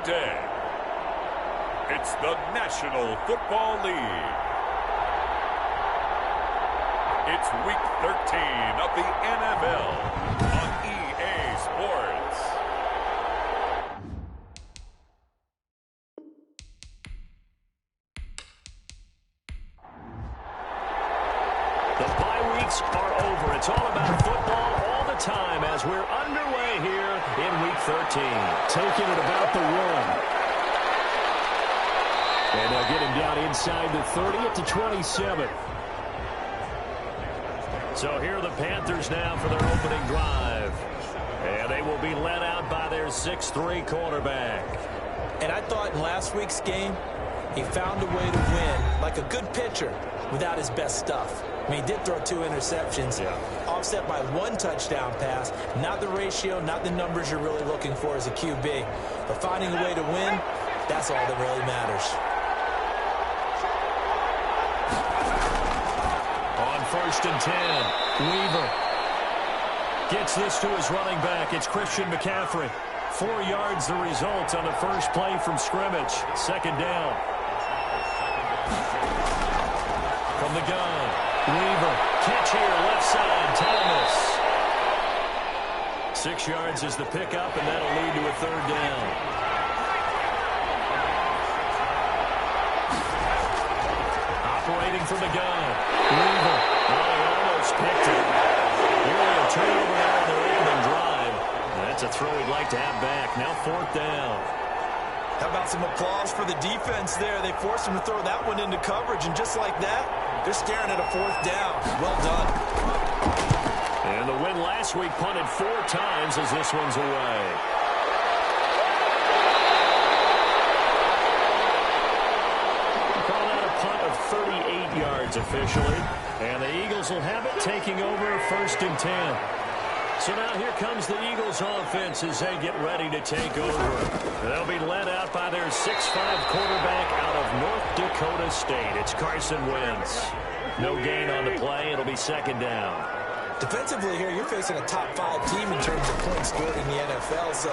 today. It's the National Football League. It's Week 13 of the NFL on EA Sports. The bye weeks are over. It's all about football all the time as we're underway here in Week 13. Taking it about the one. And they'll get him down inside the 30 at the 27. So here are the Panthers now for their opening drive. And they will be led out by their 6'3" quarterback. And I thought in last week's game, he found a way to win like a good pitcher without his best stuff. I mean, he did throw 2 interceptions, offset by 1 touchdown pass. Not the ratio, not the numbers you're really looking for as a QB. But finding a way to win, that's all that really matters. On 1st and 10, Weaver gets this to his running back. It's Christian McCaffrey. 4 yards the result on the first play from scrimmage. 2nd down. From the gun, Weaver. Catch here, left side, Thomas. 6 yards is the pickup, and that'll lead to a 3rd down. Operating from the gun, Weaver. Oh, he almost picked it. Nearly a turnover there on their opening drive. That's a throw he'd like to have back. Now 4th down. How about some applause for the defense there? They forced him to throw that one into coverage, and just like that, they're staring at a 4th down. Well done. And the win last week punted 4 times as this one's away. Call that a punt of 38 yards officially. And the Eagles will have it, taking over 1st and 10. So now here comes the Eagles offense as they get ready to take over. They'll be led out by their 6'5" quarterback out of North Dakota State. It's Carson Wentz. No gain on the play. It'll be 2nd down. Defensively here, you're facing a top 5 team in terms of points scored in the NFL. So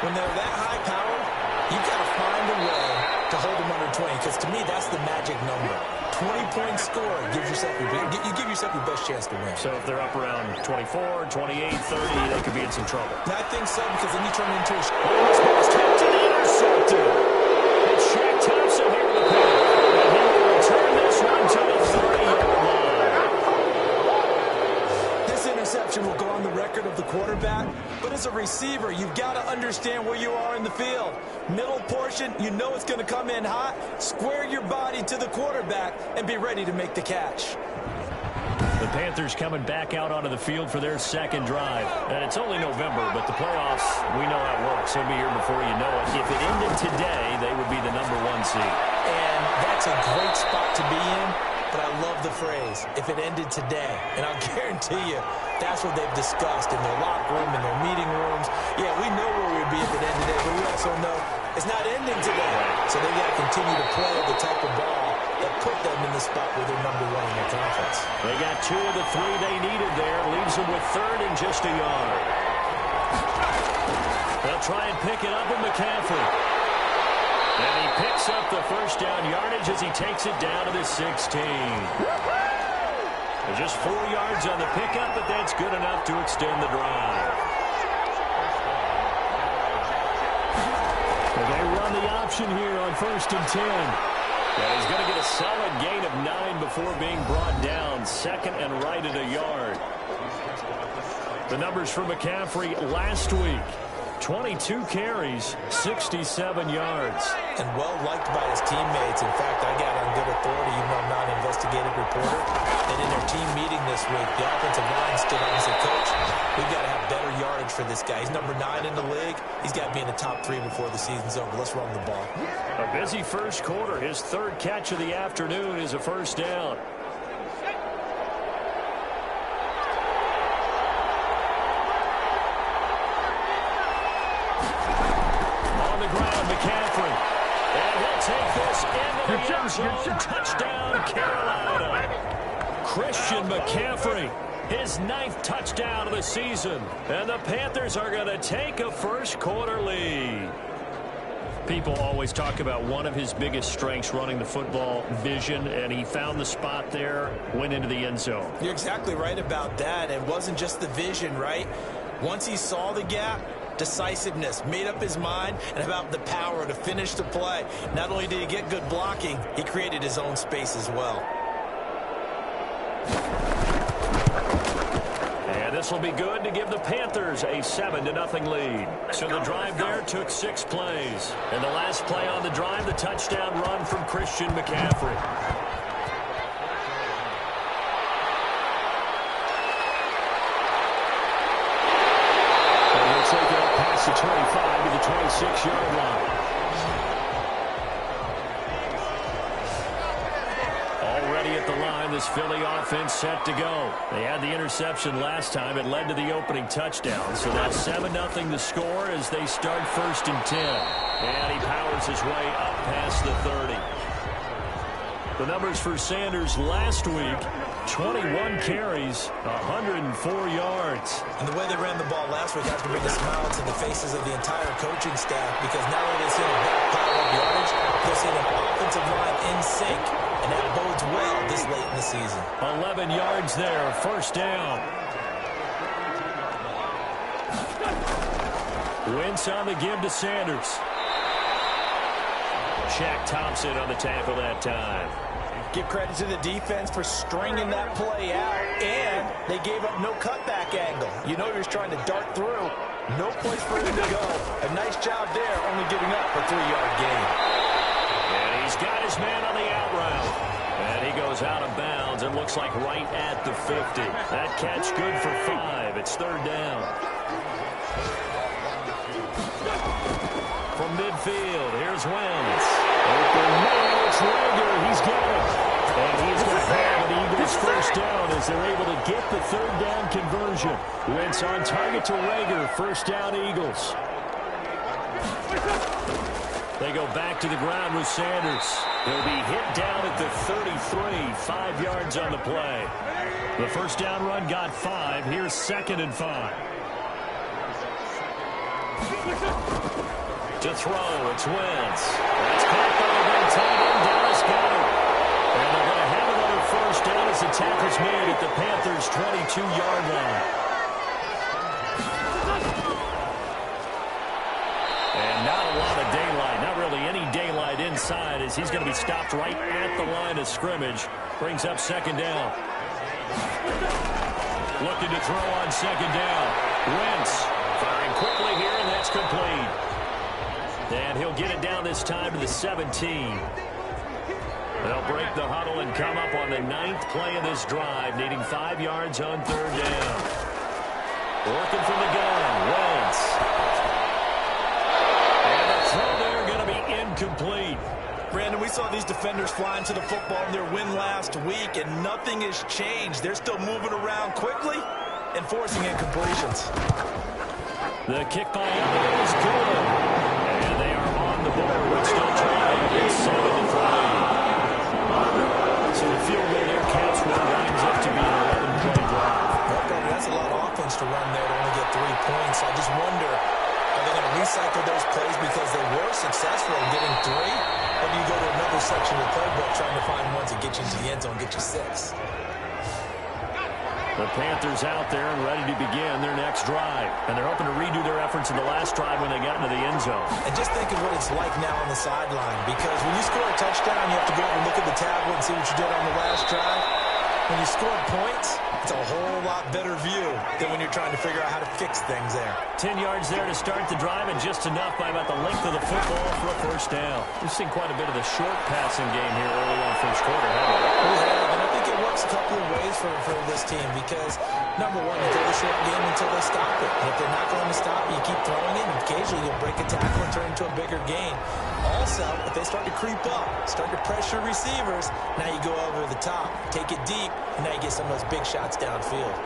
when they're that high powered, you've got to find a way to hold them under 20. Because to me, that's the magic number. 20-point score gives yourself you give yourself your best chance to win. So if they're up around 24, 28, 30, they could be in some trouble. I think so, because then you turn it into a... This ball's tipped and intercepted. It's Shaq Thompson here with the pick. And he will return this one to the 30-yard line. This interception will go on the record of the quarterback, but as a receiver, you've got to understand where you are in the field. Middle portion, you know it's going to come in hot. Square your body to the quarterback and be ready to make the catch. The Panthers coming back out onto the field for their 2nd drive. And it's only November, but the playoffs, we know how it works. They'll be here before you know it. If it ended today, they would be the number 1 seed. And that's a great spot to be in, but I love the phrase, if it ended today. And I'll guarantee you, that's what they've discussed in their locker room, in their meeting rooms. Yeah, we know where we'd be if it ended today, but we also know it's not ending today. So they've got to continue to play the type of ball that put them in the spot where they're number 1 in their conference. They got 2 of the 3 they needed there. Leaves them with 3rd and just a yard. They'll try and pick it up with McCaffrey. And he picks up the 1st down yardage as he takes it down to the 16. There's just 4 yards on the pickup, but that's good enough to extend the drive. And they run the option here on 1st and 10. And he's going to get a solid gain of 9 before being brought down. 2nd and right at a yard. The numbers for McCaffrey last week. 22 carries, 67 yards. And well-liked by his teammates. In fact, I got on good authority, even though I'm not an investigative reporter, that in their team meeting this week, the offensive line stood up and said, Coach, we've got to have better yardage for this guy. He's number 9 in the league. He's got to be in the top 3 before the season's over. Let's run the ball. A busy first quarter. His 3rd catch of the afternoon is a 1st down. McCaffrey. And he'll take this into the end zone. Touchdown, Carolina. Christian McCaffrey, his 9th touchdown of the season. And the Panthers are going to take a first quarter lead. People always talk about one of his biggest strengths running the football, vision, and he found the spot there, went into the end zone. You're exactly right about that. It wasn't just the vision, right? Once he saw the gap, decisiveness, made up his mind, and about the power to finish the play. Not only did he get good blocking, he created his own space as well. And this will be good to give the Panthers a 7-0 lead. So the drive there took 6 plays. And the last play on the drive, the touchdown run from Christian McCaffrey. Take it up past the 25 to the 26-yard line. Already at the line, this Philly offense set to go. They had the interception last time. It led to the opening touchdown. So that's 7-0 the score as they start 1st and 10. And he powers his way up past the 30. The numbers for Sanders last week, 21 carries, 104 yards. And the way they ran the ball last week has to bring a smile to the faces of the entire coaching staff, because not only they see a back pile of yardage, they'll see an offensive line in sync, and that bodes well this late in the season. 11 yards there, 1st down. Wentz on the give to Sanders. Shaq Thompson on the tackle that time. Give credit to the defense for stringing that play out, and they gave up no cutback angle. You know he was trying to dart through. No place for him to go. A nice job there, only giving up a 3-yard gain. And he's got his man on the out route. And he goes out of bounds. It looks like right at the 50. That catch good for 5. It's 3rd down. From midfield, here's Wentz. Open man, it's Rager. He's got it. And he's going to have the Eagles 1st down as they're able to get the 3rd down conversion. Wentz on target to Rager. 1st down, Eagles. They go back to the ground with Sanders. He'll be hit down at the 33, 5 yards on the play. The 1st down run got 5. Here's 2nd and 5. To throw, it's Wentz. That's caught by the big tight end, Dallas Goedert. And they're going to have another 1st down as the tackle's made at the Panthers' 22-yard line. And not a lot of daylight, not really any daylight inside, as he's going to be stopped right at the line of scrimmage. Brings up 2nd down. Looking to throw on 2nd down. Wentz firing quickly here, and that's complete. And he'll get it down this time to the 17. They'll break the huddle and come up on the 9th play of this drive, needing 5 yards on 3rd down. Working from the gun, Wentz. And the throw there going to be incomplete. Brandon, we saw these defenders flying to the football in their win last week, and nothing has changed. They're still moving around quickly and forcing incompletions. The kick by Elliott is good. And they are on the board, but still trying. It's 7-3. So the field goal there counts what winds up to be an 11-play drive. That's a lot of offense to run there to only get 3 points. I just wonder, are they going to recycle those plays because they were successful in getting 3? Or do you go to another section of the playbook trying to find ones that get you into the end zone, get you 6? The Panthers out there and ready to begin their next drive. And they're hoping to redo their efforts in the last drive when they got into the end zone. And just think of what it's like now on the sideline. Because when you score a touchdown, you have to go over and look at the tablet and see what you did on the last drive. When you score points, it's a whole lot better view than when you're trying to figure out how to fix things there. 10 yards there to start the drive, and just enough by about the length of the football for a 1st down. We've seen quite a bit of the short passing game here early on 1st quarter, haven't we? We have, and I think it works a couple of ways for this team because, number one, you throw the short game until they stop it. And if they're not going to stop you, keep throwing it, and occasionally you'll break a tackle and turn into a bigger gain. Also, if they start to creep up, start to pressure receivers, now you go over the top, take it deep, and now you get some of those big shots downfield.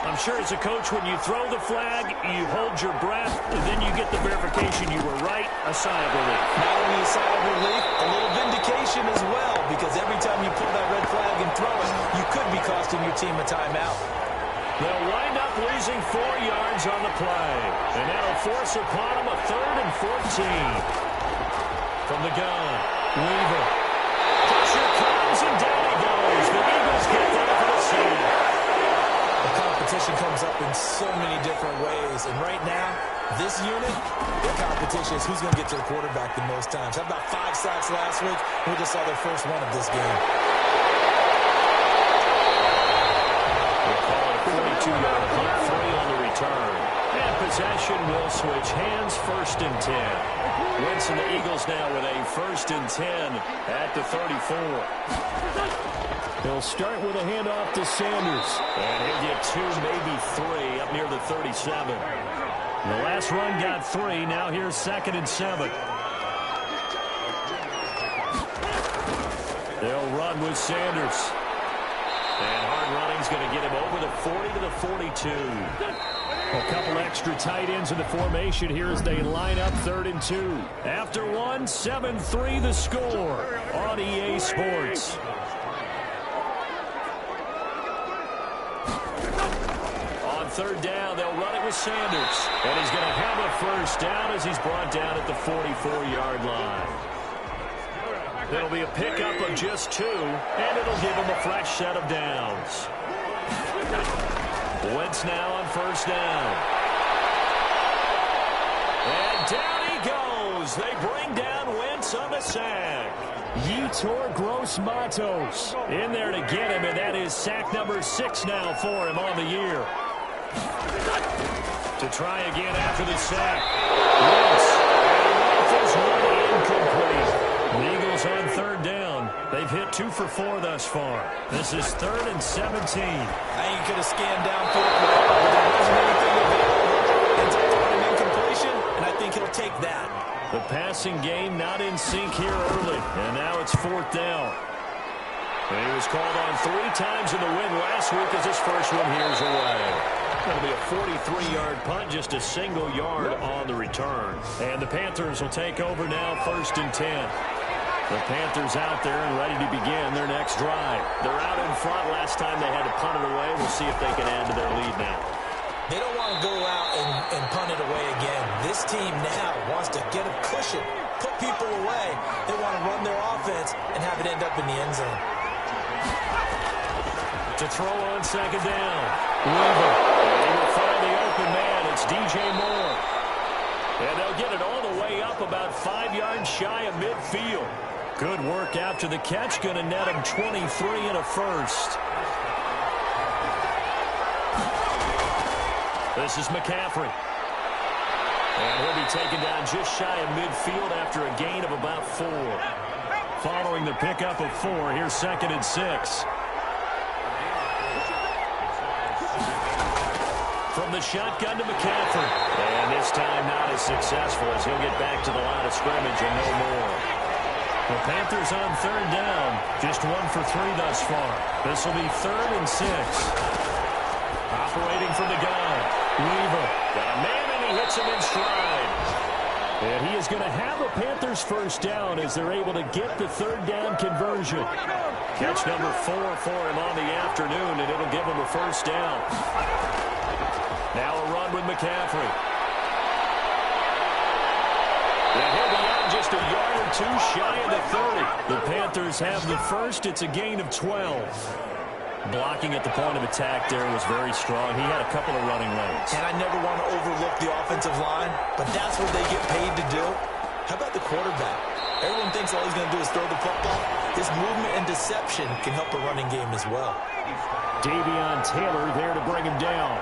I'm sure as a coach, when you throw the flag, you hold your breath, and then you you get the verification you were right, a sigh of relief. Not only a sigh of relief, a little vindication as well, because every time you pull that red flag and throw it, you could be costing your team a timeout. They'll wind up losing 4 yards on the play, and that'll force upon them a 3rd and 14. From the gun, Weaver. Pressure comes, and down he goes. The Eagles get there for the sack. The competition comes up in so many different ways, and right now, this unit, their competition is who's going to get to the quarterback the most times. How about 5 sacks last week? We just saw their first one of this game. We'll call it a 42-yard punt, 3 on the return. And possession will switch hands, 1st and 10. Wentz and the Eagles now with a 1st and 10 at the 34. They'll start with a handoff to Sanders. And he'll get 2, maybe 3 up near the 37. The last run got 3. Now here's 2nd and 7. They'll run with Sanders. And hard running's going to get him over the 40 to the 42. A couple extra tight ends in the formation here as they line up 3rd and 2. After 1, 7-3 the score on EA Sports. On 3rd down, they'll run it with Sanders. And he's going to have a 1st down as he's brought down at the 44-yard line. It'll be a pickup of just 2, and it'll give him a fresh set of downs. Wentz now on 1st down. And down he goes. They bring down Wentz on the sack. Yetur Gross-Matos in there to get him, and that is sack number 6 now for him on the year. To try again after the sack. Wentz. And incomplete. The Eagles on 3rd down. They've hit 2 for 4 thus far. This is 3rd and 17. I think you could have scanned downfield, but there wasn't anything available until an incompletion, and I think he'll take that. The passing game not in sync here early, and now it's 4th down. And he was called on 3 times in the win last week as his first one here's away. Going to be a 43-yard punt, just a single yard on the return. And the Panthers will take over now, 1st and 10. The Panthers out there and ready to begin their next drive. They're out in front. Last time they had to punt it away. We'll see if they can add to their lead now. They don't want to go out and punt it away again. This team now wants to get a cushion, put people away. They want to run their offense and have it end up in the end zone. To throw on 2nd down. Weaver. And he will find the open man. It's DJ Moore. And they'll get it all the way up about 5 yards shy of midfield. Good work after the catch. Going to net him 23 and a 1st. This is McCaffrey. And he'll be taken down just shy of midfield after a gain of about 4. Following the pickup of 4, here's 2nd and 6. From the shotgun to McCaffrey. And this time not as successful as he'll get back to the line of scrimmage and no more. The Panthers on 3rd down. Just 1 for 3 thus far. This will be 3rd and 6. Operating from the gun. Weaver. Got a man and he hits him in stride. And he is going to have a Panthers 1st down as they're able to get the 3rd down conversion. Catch number 4 for him on the afternoon, and it'll give him a 1st down. Now a run with McCaffrey. And he'll be out just a yard or 2 shy of the 30. The Panthers have the 1st. It's a gain of 12. Blocking at the point of attack there was very strong. He had a couple of running lanes. And I never want to overlook the offensive line, but that's what they get paid to do. How about the quarterback? Everyone thinks all he's going to do is throw the football. His movement and deception can help a running game as well. Davion Taylor there to bring him down.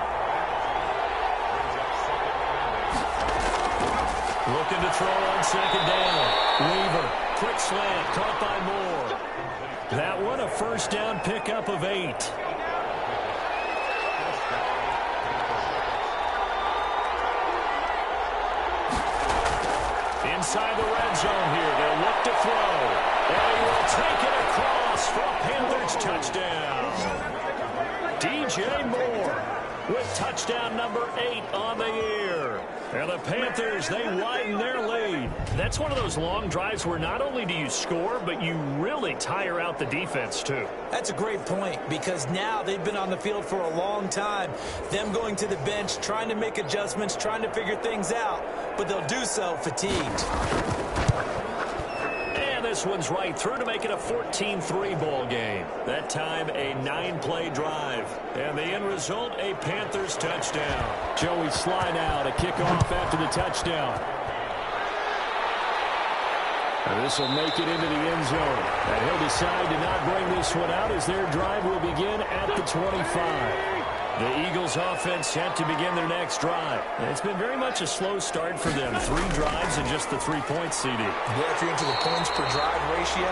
Looking to throw on 2nd down. Weaver, quick slant, caught by Moore. That one a 1st down pickup of 8. Inside the red zone here, they'll look to throw. And he will take it across for a Panthers touchdown. DJ Moore with touchdown number 8 on the year. And the Panthers, they widen their lead. That's one of those long drives where not only do you score, but you really tire out the defense, too. That's a great point, because now they've been on the field for a long time. Them going to the bench, trying to make adjustments, trying to figure things out, but they'll do so fatigued. This one's right through to make it a 14-3 ball game. That time, a 9-play drive. And the end result, a Panthers touchdown. Joey slide out, a kickoff after the touchdown. And this will make it into the end zone. And he'll decide to not bring this one out as their drive will begin at the 25. The Eagles offense set to begin their next drive. It's been very much a slow start for them. 3 drives and just the 3 points, CD. Yeah, if you're into the points per drive ratio,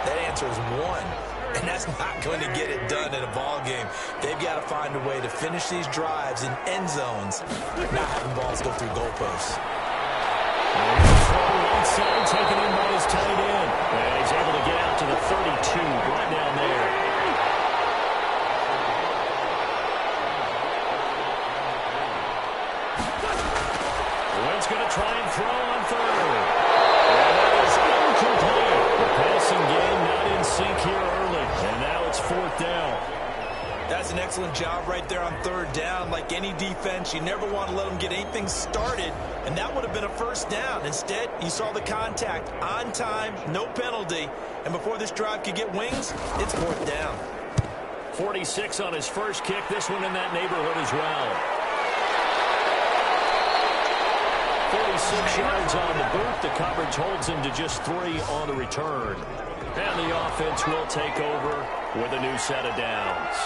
that answer is 1. And that's not going to get it done in a ball game. They've got to find a way to finish these drives in end zones, not having balls go through goalposts. Right side, taken in by his tight end. And he's able to get out to the 32, right down there. Going to try and throw on third. And that is incomplete. The passing game not in sync here early. And now it's 4th down. That's an excellent job right there on 3rd down. Like any defense, you never want to let them get anything started. And that would have been a 1st down. Instead, you saw the contact on time, no penalty. And before this drive could get wings, it's 4th down. 46 on his first kick. This one in that neighborhood as well. 46 yards on the boot. The coverage holds him to just 3 on the return. And the offense will take over with a new set of downs.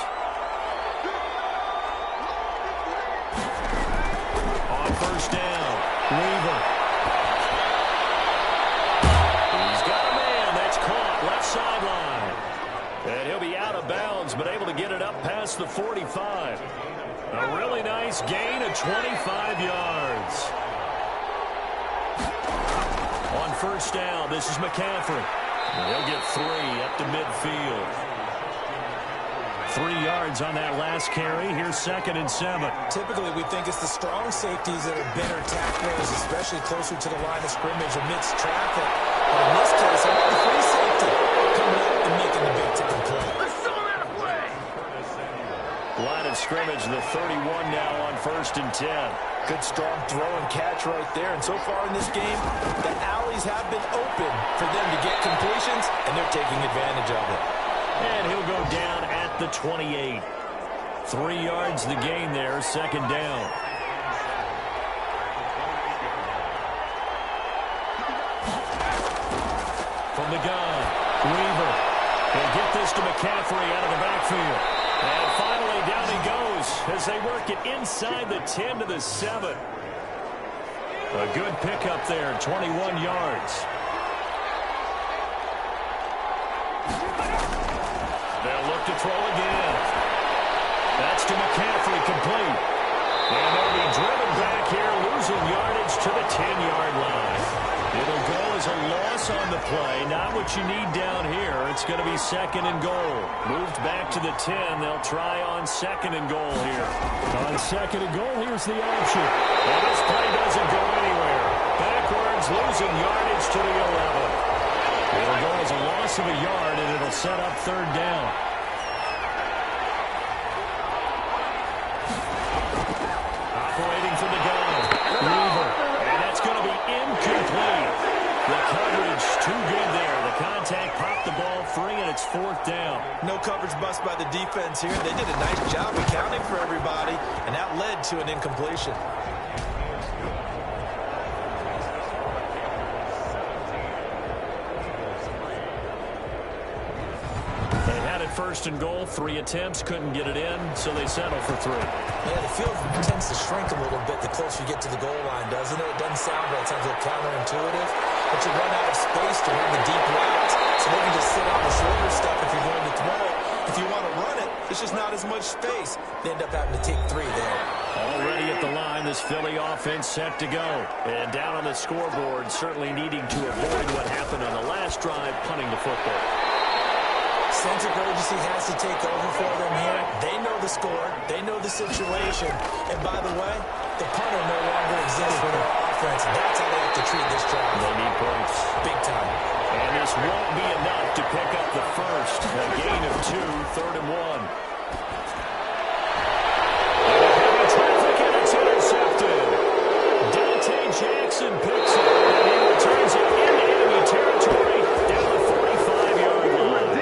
On 1st down, Weaver. He's got a man. That's caught left sideline. And he'll be out of bounds, but able to get it up past the 45. A really nice gain of 25 yards. On 1st down, this is McCaffrey. He'll get 3 up to midfield. 3 yards on that last carry. Here's 2nd and 7. Typically, we think it's the strong safeties that are better tacklers, especially closer to the line of scrimmage amidst traffic. But in this case, I want the free safety coming up and making the big-time play. Line of scrimmage, the 31 now on 1st and 10. Good strong throw and catch right there. And so far in this game, the alleys have been open for them to get completions, and they're taking advantage of it. And he'll go down at the 28. 3 yards the gain there, 2nd down. From the gun, Weaver. He'll get this to McCaffrey out of the backfield. And finally, down he goes as they work it inside the 10 to the 7. A good pickup there, 21 yards. They'll look to throw again. That's to McCaffrey, complete. And they'll be driven back here, losing yardage to the 10-yard line. It'll go as a loss on the play. Not what you need down here. It's going to be 2nd and goal. Moved back to the 10. They'll try on 2nd and goal here. On 2nd and goal, here's the option. And this play doesn't go anywhere. Backwards, losing yardage to the 11. It'll go as a loss of a yard, and it'll set up 3rd down. Operating from the gun. Weaver. And that's going to be incomplete. The coverage too good there. The contact popped the ball free, and it's 4th down. No coverage bust by the defense here. They did a nice job accounting for everybody, and that led to an incompletion. They had it 1st and goal. 3 attempts, couldn't get it in, so they settle for 3. Yeah, the field tends to shrink a little bit the closer you get to the goal line, doesn't it? It doesn't sound right. It sounds a little counterintuitive. But you run out of space to run the deep routes. So maybe just sit on the shorter stuff if you're going to throw it. If you want to run it, there's just not as much space. They end up having to take 3 there. Already at the line, this Philly offense set to go. And down on the scoreboard, certainly needing to avoid what happened on the last drive, punting the football. Sense of urgency has to take over for them here. They know the score. They know the situation. And by the way, the punter no longer exists for their offense. That's how they have to treat this drive. They need points. Big time. And this won't be enough to pick up the first. A gain of 2, 3rd and 1. Traffic, and it's intercepted. Dante Jackson picks it, and he returns it into enemy territory down the 45-yard line.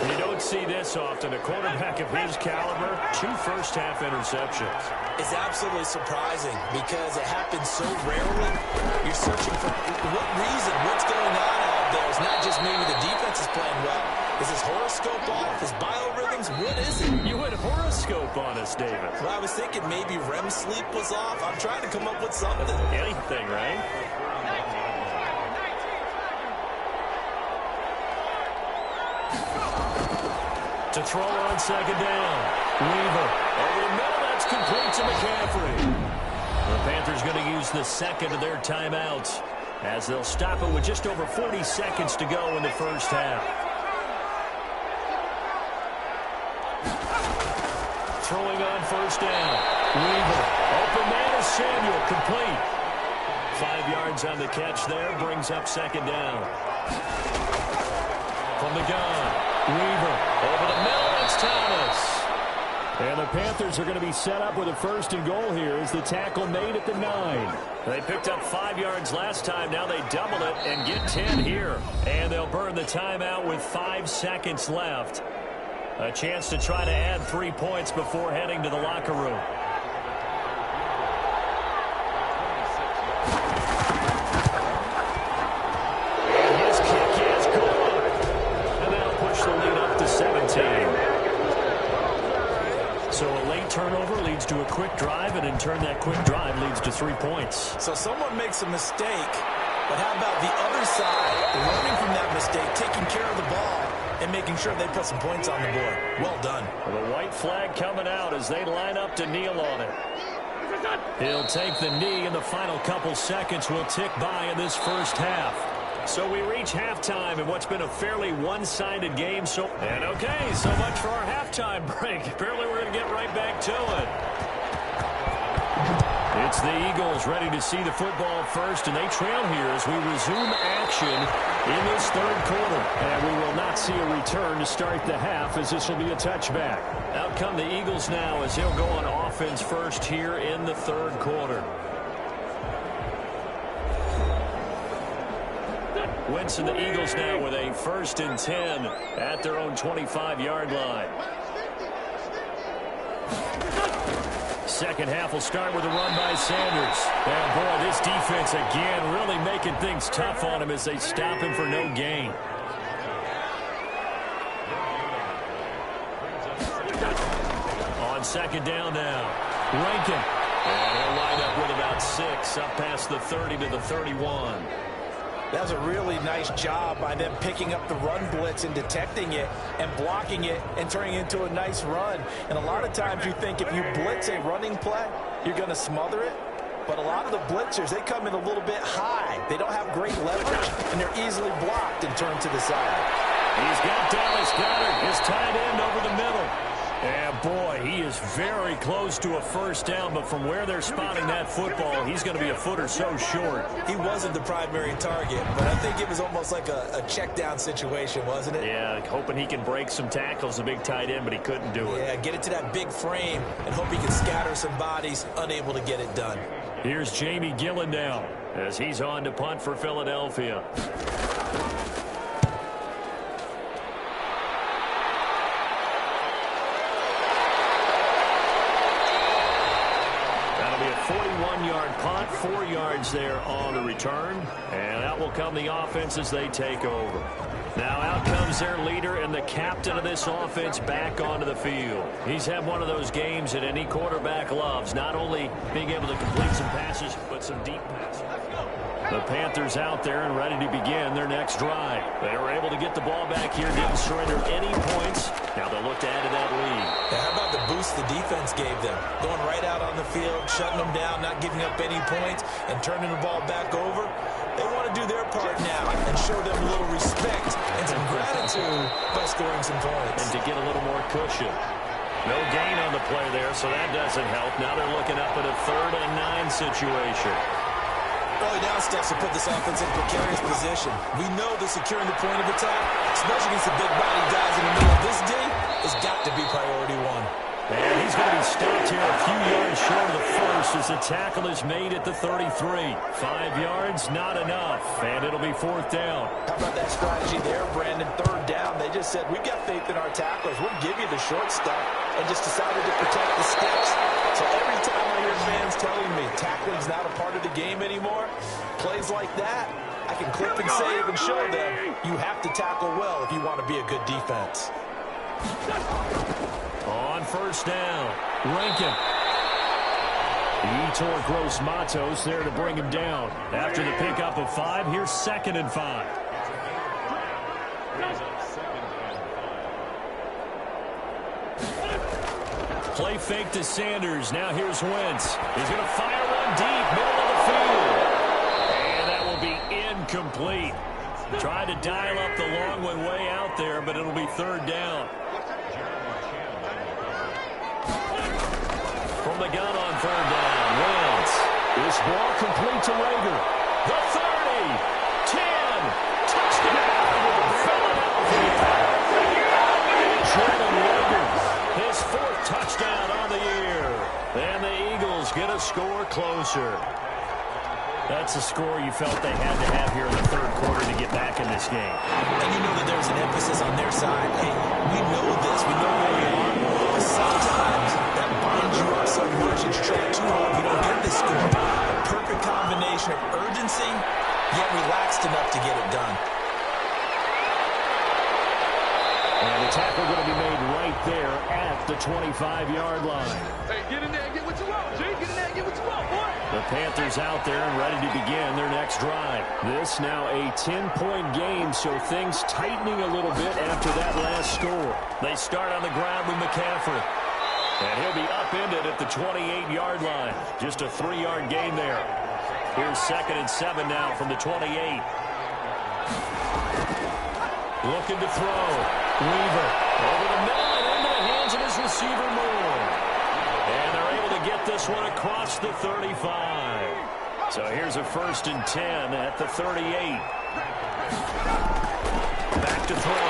You don't see this often. A quarterback of his caliber, 2 first-half interceptions. It's absolutely surprising because it happens so rarely. You're searching for what reason, what's going on out there. It's not just maybe the defense is playing well. Is his horoscope off? His biorhythms? What is it? You went horoscope on us, David. Well, I was thinking maybe REM sleep was off. I'm trying to come up with something. Anything, right? To throw on 2nd down. Weaver over the middle. That's complete to McCaffrey. The Panthers going to use the second of their timeouts as they'll stop it with just over 40 seconds to go in the first half. Throwing on 1st down. Weaver. Open man is Samuel. Complete. 5 yards on the catch there. Brings up 2nd down. From the gun. Weaver. Over the middle. It's Thomas. And the Panthers are going to be set up with a 1st and goal here as the tackle made at the 9. They picked up 5 yards last time. Now they double it and get 10 here. And they'll burn the timeout with 5 seconds left. A chance to try to add 3 points before heading to the locker room. And his kick is good. And that'll push the lead up to 17. So a late turnover leads to a quick drive, and in turn that quick drive leads to 3 points. So someone makes a mistake, but how about the other side learning from that mistake, taking care of the ball, and making sure they put some points on the board? Well done. The white flag coming out as they line up to kneel on it. He'll take the knee, and the final couple seconds will tick by in this first half. So we reach halftime in what's been a fairly one-sided game. And okay, so much for our halftime break. Apparently we're going to get right back to it. It's the Eagles ready to see the football first, and they trail here as we resume action in this 3rd quarter. And we will not see a return to start the half, as this will be a touchback. Out come the Eagles now as they'll go on offense first here in the 3rd quarter. Wentz and the Eagles now with a 1st and 10 at their own 25-yard line. Second half will start with a run by Sanders. And boy, this defense again really making things tough on him as they stop him for no gain. On 2nd down now, Rankin. And he'll line up with about 6 up past the 30 to the 31. That was a really nice job by them picking up the run blitz and detecting it and blocking it and turning it into a nice run. And a lot of times you think if you blitz a running play, you're going to smother it. But a lot of the blitzers, they come in a little bit high. They don't have great leverage, and they're easily blocked and turned to the side. He's got Dallas Goedert, his tight end, over the middle. And boy, he is very close to a 1st down, but from where they're spotting that football, he's going to be a foot or so short. He wasn't the primary target, but I think it was almost like a check down situation, wasn't it? Yeah, hoping he can break some tackles, a big tight end, but he couldn't do it. Yeah, get it to that big frame and hope he can scatter some bodies, unable to get it done. Here's Jamie Gillen now as he's on to punt for Philadelphia. That'll be a 41-yard punt, 4 yards there on the return. And out will come the offense as they take over. Now out comes their leader and the captain of this offense back onto the field. He's had one of those games that any quarterback loves, not only being able to complete some passes, but some deep passes. The Panthers out there and ready to begin their next drive. They were able to get the ball back here, didn't surrender any points. Now they'll look to add to that lead. Yeah, how about the boost the defense gave them? Going right out on the field, shutting them down, not giving up any points, and turning the ball back over. They want to do their part now and show them a little respect and some gratitude by scoring some points. And to get a little more cushion. No gain on the play there, so that doesn't help. Now they're looking up at a 3rd and 9 situation. Early down steps will put this offense in a precarious position. We know that securing the point of attack, especially against the big body guys in the middle of this D, has got to be priority one. And he's going to be stopped here a few yards short of the first as the tackle is made at the 33. 5 yards, not enough, and it'll be 4th down. How about that strategy there, Brandon? 3rd down. They just said, we've got faith in our tacklers. We'll give you the short stuff, and just decided to protect the sticks. So every time I hear fans telling me tackling's not a part of the game anymore, plays like that, I can clip and save and show them you have to tackle well if you want to be a good defense. On 1st down, Rankin. He tore Gross Matos there to bring him down. After the pickup of 5, here's 2nd and 5. Play fake to Sanders. Now here's Wentz. He's going to fire one deep, middle of the field. And that will be incomplete. Tried to dial up the long one way out there, but it'll be 3rd down. From the gun on 3rd down, Wentz. This ball complete to Rager. The 30, 10, touchdown, Philadelphia. Jordan Rager, his 4th touchdown on the year. And the Eagles get a score closer. That's a score you felt they had to have here in the 3rd quarter to get back in this game. And you know that there's an emphasis on their side. Hey, we know this. We know where we are. But sometimes that binds you up so much that you try too hard. You don't get this score. A perfect combination of urgency, yet relaxed enough to get it done. And the tackle going to be made right there at the 25-yard line. Hey, get in there and get what you want, G. Get in there and get what you want, boy. The Panthers out there and ready to begin their next drive. This now a 10-point game, so things tightening a little bit after that last score. They start on the ground with McCaffrey. And he'll be upended at the 28-yard line. Just a 3-yard gain there. Here's 2nd and 7 now from the 28. Looking to throw. Weaver over the middle and into the hands of his receiver Moore. And they're able to get this one across the 35. So here's a 1st and 10 at the 38. Back to throw.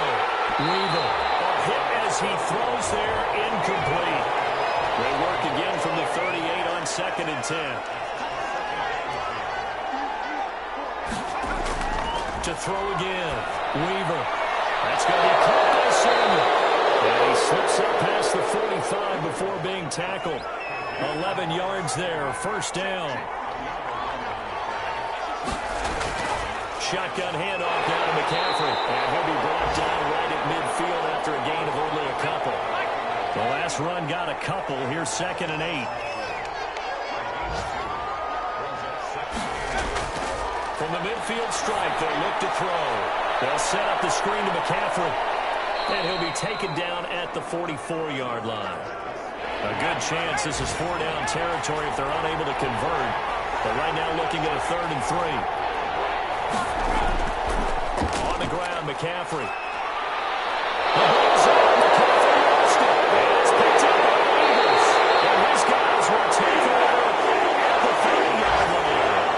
Weaver. A hit as he throws there, incomplete. They work again from the 38 on 2nd and 10. To throw again. Weaver. That's going to be caught by Samuel. And he slips up past the 45 before being tackled. 11 yards there, 1st down. Shotgun handoff down to McCaffrey. And he'll be brought down right at midfield after a gain of only a couple. The last run got a couple. Here's 2nd and 8. From the midfield stripe, they look to throw. They'll set up the screen to McCaffrey. And he'll be taken down at the 44-yard line. A good chance this is 4-down territory if they're unable to convert. But right now looking at a 3rd and 3. On the ground, McCaffrey. The ball's on. McCaffrey lost it. And it's picked up by the Eagles. And his guys will take over at the 30-yard line.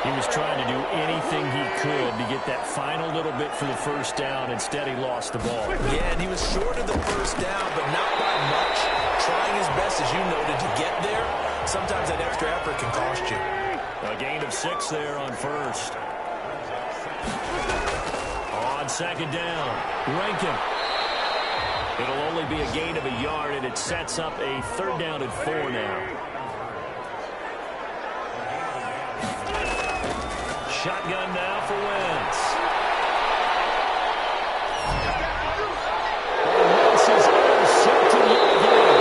He was trying to do anything he could to get that final little bit for the 1st down. Instead, he lost the ball. Yeah, and he was short of the 1st down, but not by much. Trying his best, as you noted, to get there. Sometimes that extra effort can cost you. A gain of 6 there on 1st. On 2nd down, Rankin. It'll only be a gain of a yard, and it sets up a 3rd down and 4 now. Shotgun now for Wentz. Wentz is intercepted again.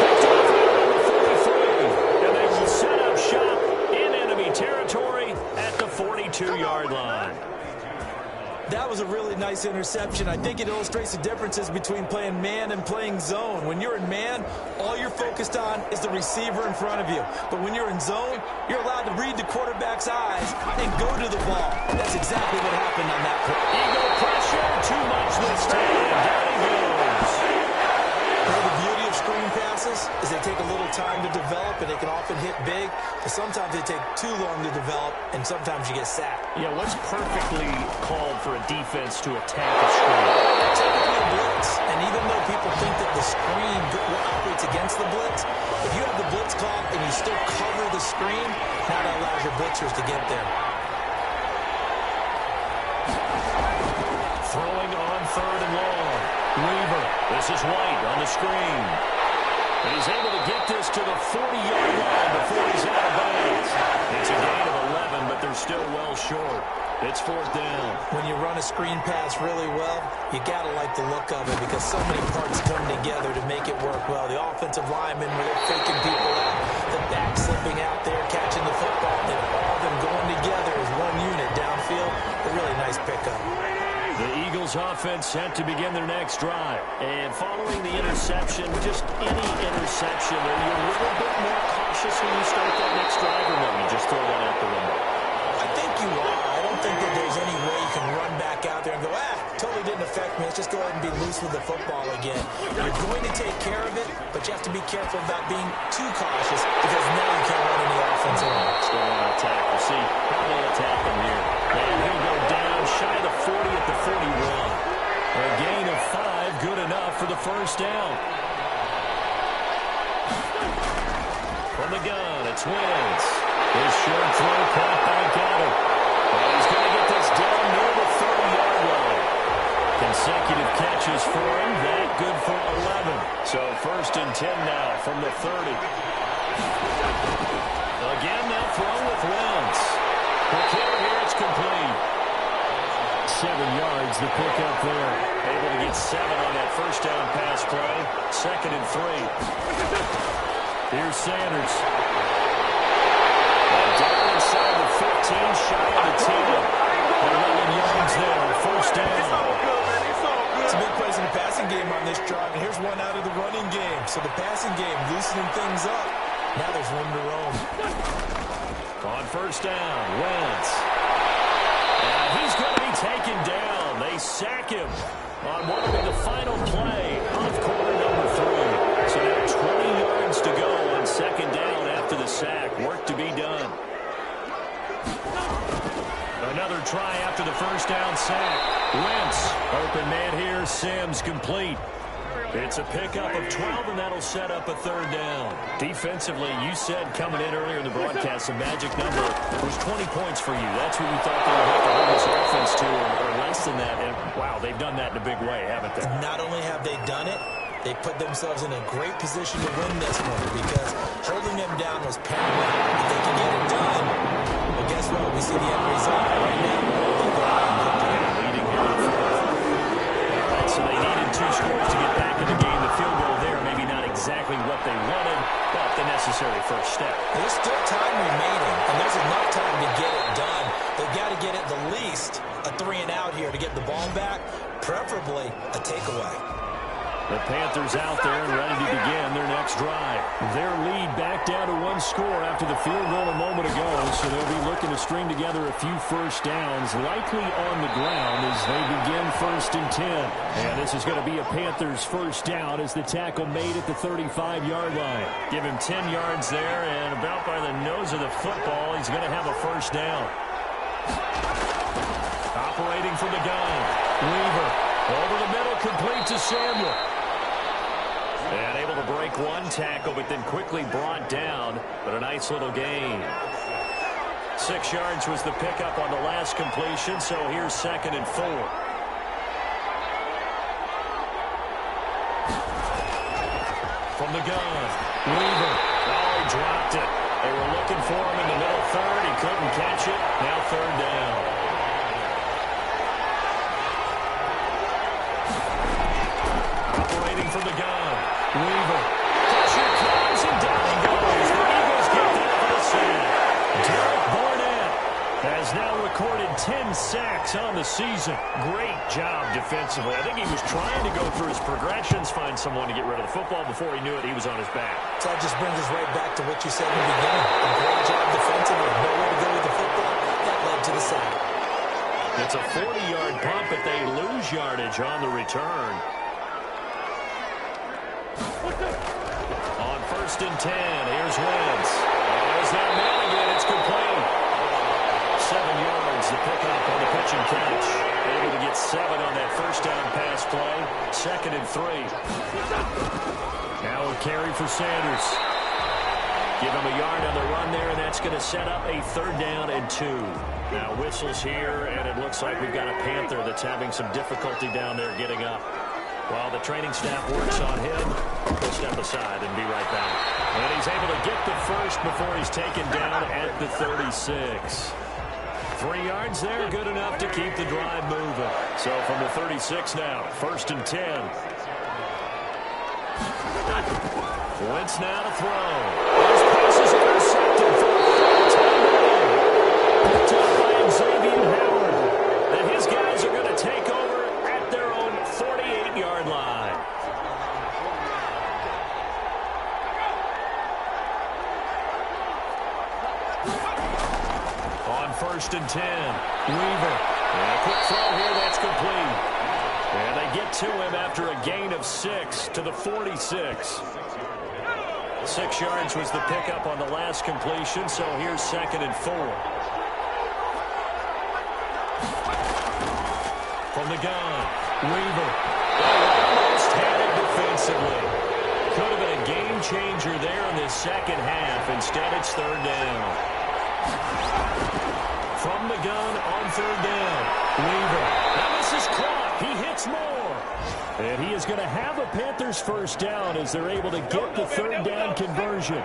Picked off around the 43. And they will set up shop in enemy territory at the 42-yard line. That was a really nice interception. I think it illustrates the differences between playing man and playing zone. When you're in man, all you're focused on is the receiver in front of you. But when you're in zone, you're allowed to read the quarterback's eyes and go to the ball. That's exactly what happened on that play. Eagle pressure, too much this time. Down he goes. Well, the passes is they take a little time to develop, and they can often hit big, but sometimes they take too long to develop, and sometimes you get sacked. Yeah, what's perfectly called for a defense to attack a screen? Typically a blitz, and even though people think that the screen operates against the blitz, if you have the blitz call and you still cover the screen, now that allows your blitzers to get there. Throwing on 3rd and long. Weaver. This is White on the screen. And he's able to get this to the 40-yard line before he's out of bounds. It's a gain of 11, but they're still well short. It's 4th down. When you run a screen pass really well, you got to like the look of it because so many parts come together to make it work well. The offensive linemen, where they're faking people out, the back slipping out there, catching the football, and all of them going together as one unit downfield. A really nice pickup. The Eagles offense set to begin their next drive. And following the interception, just any interception, are you a little bit more cautious when you start that next drive, or no, you just throw that out the window? I think you are. I don't think that there's any way you can run back out there and go, totally didn't affect me. Let's just go ahead and be loose with the football again. You're going to take care of it, but you have to be careful about being too cautious because now you can't run any offense at all. Still on attack. We'll see how they attack him here. And he'll go down shy of the 40 at the 41. A gain of 5, good enough for the 1st down. From the gun, it's Wentz. His short throw caught by Goddard. And he's going to get this down near the 30-yard line. Consecutive catches for him. That good for 11. So 1st and 10 now from the 30. Again, that throw with Wentz. The kick here, it's complete. 7 yards, the pickup there. Able to get 7 on that 1st down pass play. 2nd and 3. Here's Sanders. And down inside the 15, shy of the 10. 11 yards there, 1st down. Some big plays in the passing game on this drive, and here's one out of the running game. So the passing game loosening things up. Now there's room to roam. On 1st down, Wentz. And he's going to be taken down. They sack him on what will be the final play of quarter number 3. So now 20 yards to go on 2nd down after the sack. Work to be done. Another try after the 1st down sack. Wentz, open man here, Sims complete. It's a pickup of 12, and that'll set up a 3rd down. Defensively, you said coming in earlier in the broadcast, the magic number was 20 points for you. That's what you thought they would have to hold this offense to, or less than that. And, wow, they've done that in a big way, haven't they? Not only have they done it, they put themselves in a great position to win this one because holding them down was paramount. If they can get it done, well, guess what? We see the end result right now. They go out and victory. Leading here in 4th. All right, so they needed 2 scores to get back in the game. The field goal there, maybe not exactly what they wanted, but the necessary 1st step. There's still time remaining, and there's enough time to get it done. They've got to get it the least a 3 and out here to get the ball back, preferably a takeaway. The Panthers out there and ready to begin their next drive. Their lead back down to 1 score after the field goal a moment ago, so they'll be looking to string together a few 1st downs, likely on the ground as they begin 1st and 10. And this is going to be a Panthers 1st down as the tackle made at the 35-yard line. Give him 10 yards there, and about by the nose of the football, he's going to have a 1st down. Operating from the gun, Weaver over the middle, complete to Samuel. And able to break 1 tackle, but then quickly brought down. But a nice little gain. 6 yards was the pickup on the last completion, so here's 2nd and 4. From the gun, Weaver. Oh, he dropped it. They were looking for him in the middle 3rd. He couldn't catch it. Now 3rd down. Operating from the gun. Weaver. Pressure comes and down he goes. The Eagles get that for the sack. Derek Barnett has now recorded 10 sacks on the season. Great job defensively. I think he was trying to go through his progressions, find someone to get rid of the football. Before he knew it, he was on his back. So that just brings us right back to what you said in the beginning. A great job defensively. Nowhere to go with the football. That led to the sack. It's a 40-yard pump, but they lose yardage on the return. first and 10. Here's Wentz. There's that man again. It's complete. 7 yards, the pickup on the pitch and catch. Able to get 7 on that first down pass play. 2nd and 3. Now a carry for Sanders. Give him a yard on the run there, and that's going to set up a 3rd down and 2. Now whistles here, and it looks like we've got a Panther that's having some difficulty down there getting up. While the training staff works on him, we'll step aside and be right back. And he's able to get the first before he's taken down at the 36. 3 yards there, good enough to keep the drive moving. So from the 36 now, 1st and 10. Wentz now to throw. His pass is intercepted for a 4th down. Picked up by Xavier Howard. And his guys are going to take over at their own 48-yard line. On 1st and 10, Weaver. And a quick throw here, that's complete. And they get to him after a gain of 6 to the 46. 6 yards was the pickup on the last completion, so here's 2nd and 4. From the gun, Weaver. Almost had it defensively. Could have been a game changer there in the 2nd half. Instead, it's 3rd down. From the gun on 3rd down, Weaver. Now this is caught. He hits more. And he is going to have a Panthers 1st down as they're able to get the 3rd down conversion.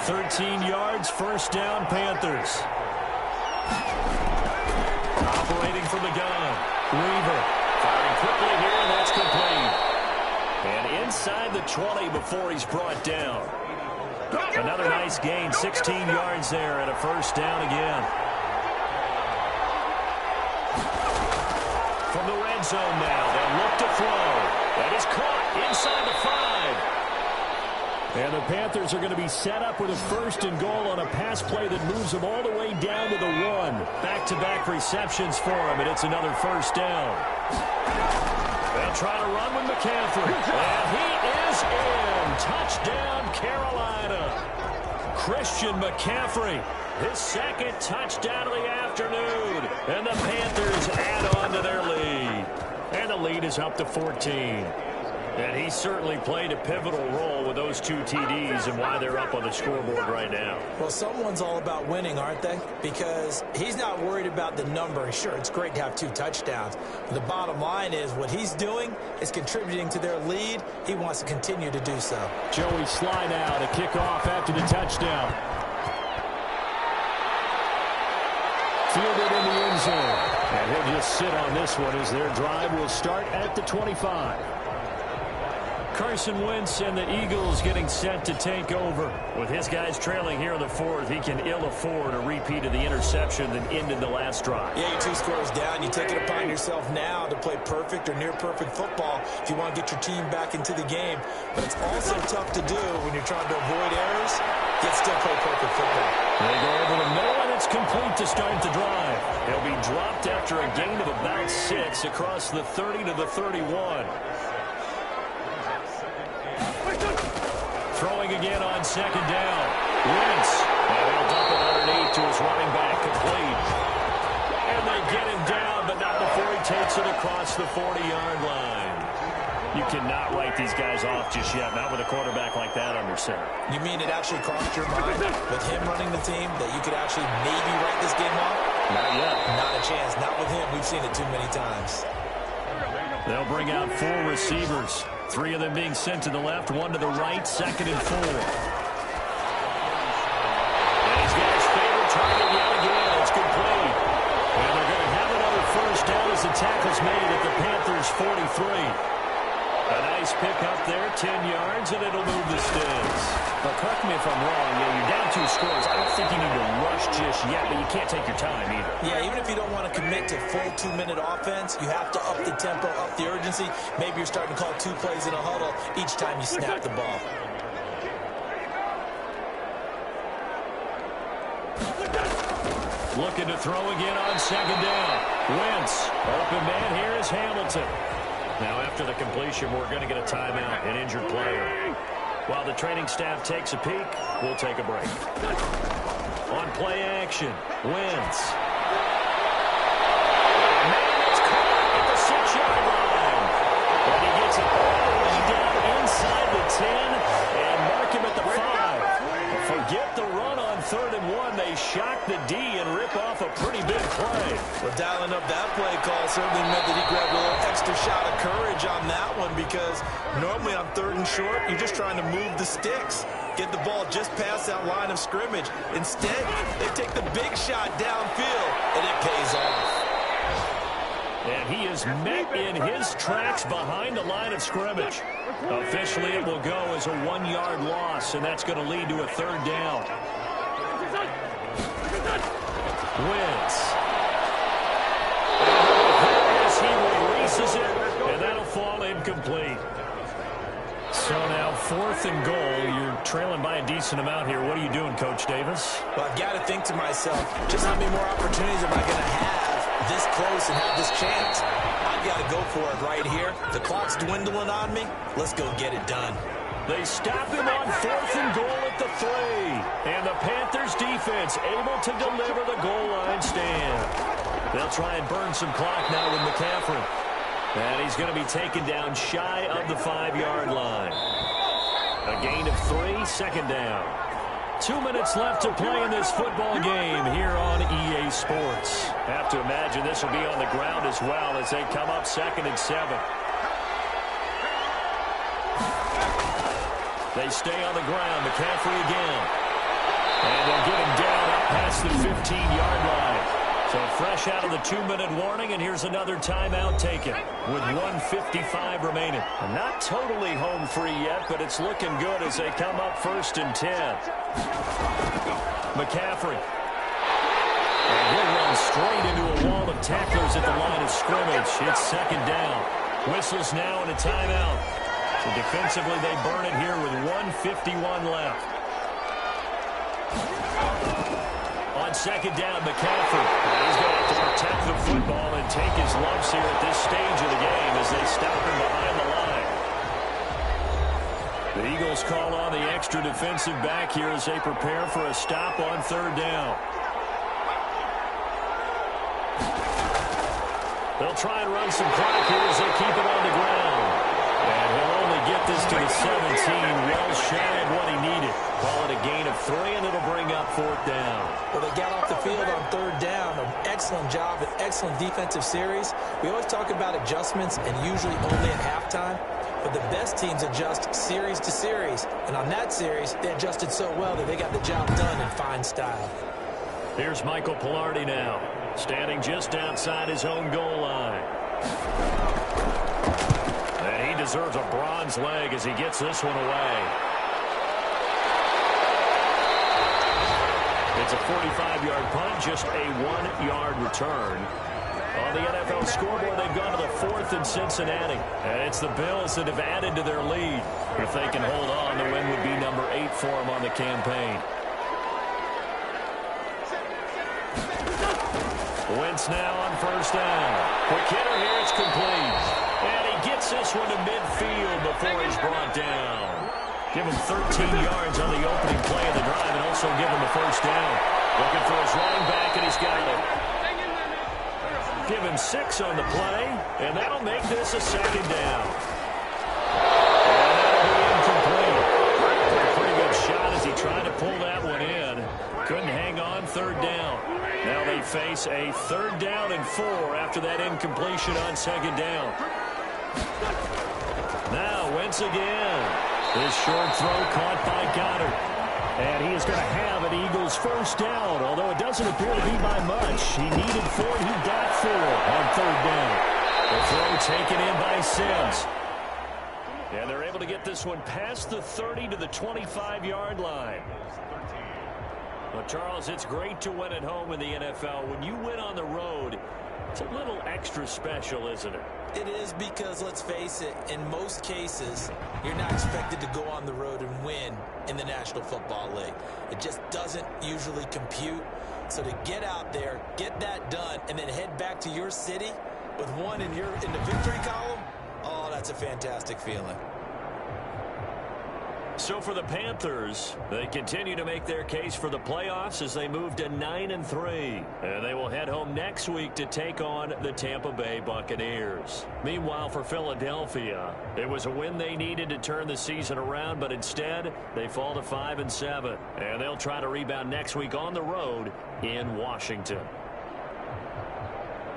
13 yards, 1st down, Panthers. Operating from the gun, Weaver. Firing quickly here, and that's complete. And inside the 20 before he's brought down. Another nice gain, 16 yards there, and a 1st down again. From the red zone now, they'll look to throw. That is caught inside the 5. And the Panthers are going to be set up with a 1st and goal on a pass play that moves them all the way down to the 1. Back-to-back receptions for him, and it's another 1st down. They'll try to run with McCaffrey. And he is in. Touchdown, Carolina. Christian McCaffrey, his 2nd touchdown of the afternoon. And the Panthers add on to their lead. And the lead is up to 14. And he certainly played a pivotal role with those 2 TDs and why they're up on the scoreboard right now. Well, someone's all about winning, aren't they? Because he's not worried about the number. Sure, it's great to have 2 touchdowns. But the bottom line is what he's doing is contributing to their lead. He wants to continue to do so. Joey slide out, a kickoff after the touchdown. Fielded in the end zone. And he'll just sit on this one as their drive will start at the 25. Carson Wentz and the Eagles getting set to take over. With his guys trailing here in the 4th, he can ill afford a repeat of the interception that ended the last drive. Yeah, you're 2 scores down. You take it upon yourself now to play perfect or near perfect football if you want to get your team back into the game. But it's also tough to do when you're trying to avoid errors, yet still play perfect football. They go over the middle, and it's complete to start the drive. They'll be dropped after a gain of about 6 across the 30 to the 31. Throwing again on 2nd down. Wentz. And he'll dump it underneath to his running back, complete. And they get him down, but not before he takes it across the 40-yard line. You cannot write these guys off just yet, not with a quarterback like that under center. You mean it actually crossed your mind with him running the team that you could actually maybe write this game off? Not yet. Not a chance. Not with him. We've seen it too many times. They'll bring out 4 receivers. 3 of them being sent to the left, 1 to the right, 2nd and 4. And he's got his favorite target yet again. It's complete. And they're going to have another 1st down as the tackle's made at the Panthers' 43. A nice pick up there, 10 yards, and it'll move the Sticks. But correct me if I'm wrong, you're down 2 scores. I don't think you need to rush just yet, but you can't take your time either. Yeah, even if you don't want to commit to full 2-minute offense, you have to up the tempo, up the urgency. Maybe you're starting to call 2 plays in a huddle each time you snap the ball. Looking to throw again on 2nd down. Wentz, open man here is Hamilton. Now after the completion, we're going to get a timeout, an injured player. While the training staff takes a peek, we'll take a break. On play action, Wentz. Man, it's caught at the 6-yard line. And he gets it all the way down inside the 10 and mark him at the 5. Forget the run on 3rd and 1. They shock the D and rip off a pretty big play. Well, dialing up that play call certainly meant that he grabbed a little extra shot of courage on that one, because normally on 3rd and short, you're just trying to move the sticks, get the ball just past that line of scrimmage. Instead, they take the big shot downfield, and it pays off. And he is met in his tracks behind the line of scrimmage. Officially, it will go as a 1-yard loss, and that's going to lead to a 3rd down. Wentz. As he releases it, and that'll fall incomplete. So now 4th and goal. You're trailing by a decent amount here. What are you doing, Coach Davis? Well, I've got to think to myself, just how many more opportunities am I going to have this close and have this chance? I've got to go for it right here. The clock's dwindling on me. Let's go get it done. They stop him on 4th and goal at the 3. And the Panthers defense able to deliver the goal line stand. They'll try and burn some clock now with McCaffrey. And he's going to be taken down shy of the 5-yard line. A gain of 3, 2nd down. 2 minutes left to play in this football game here on EA Sports. Have to imagine this will be on the ground as well as they come up 2nd and 7. They stay on the ground. McCaffrey again. And they'll get him down up past the 15-yard line. So fresh out of the 2-minute warning, and here's another timeout taken with 1:55 remaining. Not totally home free yet, but it's looking good as they come up 1st and 10. McCaffrey. And he'll run straight into a wall of tacklers at the line of scrimmage. It's 2nd down. Whistles now and a timeout. So defensively, they burn it here with 1:51 left. On 2nd down, McCaffrey. He's going to have to protect the football and take his lumps here at this stage of the game as they stop him behind the line. The Eagles call on the extra defensive back here as they prepare for a stop on 3rd down. They'll try and run some clock here as they keep it on the ground. And he'll only get this to the 17, well shy of what he needed. Call it a gain of 3, and it'll bring up 4th down. Well, they got off the field on 3rd down. An excellent job, an excellent defensive series. We always talk about adjustments and usually only at halftime. But the best teams adjust series to series. And on that series, they adjusted so well that they got the job done in fine style. Here's Michael Pilardi now, standing just outside his own goal line. And he deserves a bronze leg as he gets this one away. It's a 45-yard punt, just a 1-yard return. On the NFL scoreboard, they've gone to the 4th in Cincinnati. And it's the Bills that have added to their lead. If they can hold on, the win would be number 8 for them on the campaign. Wentz now on 1st down. Quick hitter here, it's complete. And he gets this one to midfield before he's brought down. Give him 13 yards on the opening play of the drive and also give him a 1st down. Looking for his running back, and he's got it. Give him 6 on the play, and that'll make this a 2nd down. And that'll be incomplete. A pretty good shot as he tried to pull that one in. Couldn't hang on, 3rd down. Now they face a 3rd down and 4 after that incompletion on 2nd down. Now Wentz again. His short throw caught by Goddard. And he is going to have an Eagles 1st down, although it doesn't appear to be by much. He needed 4, he got 4 on 3rd down. The throw taken in by Sims. And they're able to get this one past the 30 to the 25-yard line. Well, Charles, it's great to win at home in the NFL. When you win on the road, it's a little extra special, isn't it? It is, because, let's face it, in most cases, you're not expected to go on the road and win in the National Football League. It just doesn't usually compute. So to get out there, get that done, and then head back to your city with one in the victory column, oh, that's a fantastic feeling. So for the Panthers, they continue to make their case for the playoffs as they move to 9-3. And they will head home next week to take on the Tampa Bay Buccaneers. Meanwhile, for Philadelphia, it was a win they needed to turn the season around, but instead they fall to 5-7. And they'll try to rebound next week on the road in Washington.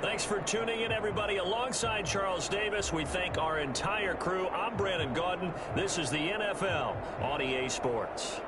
Thanks for tuning in, everybody. Alongside Charles Davis, we thank our entire crew. I'm Brandon Gaudin. This is the NFL on EA Sports.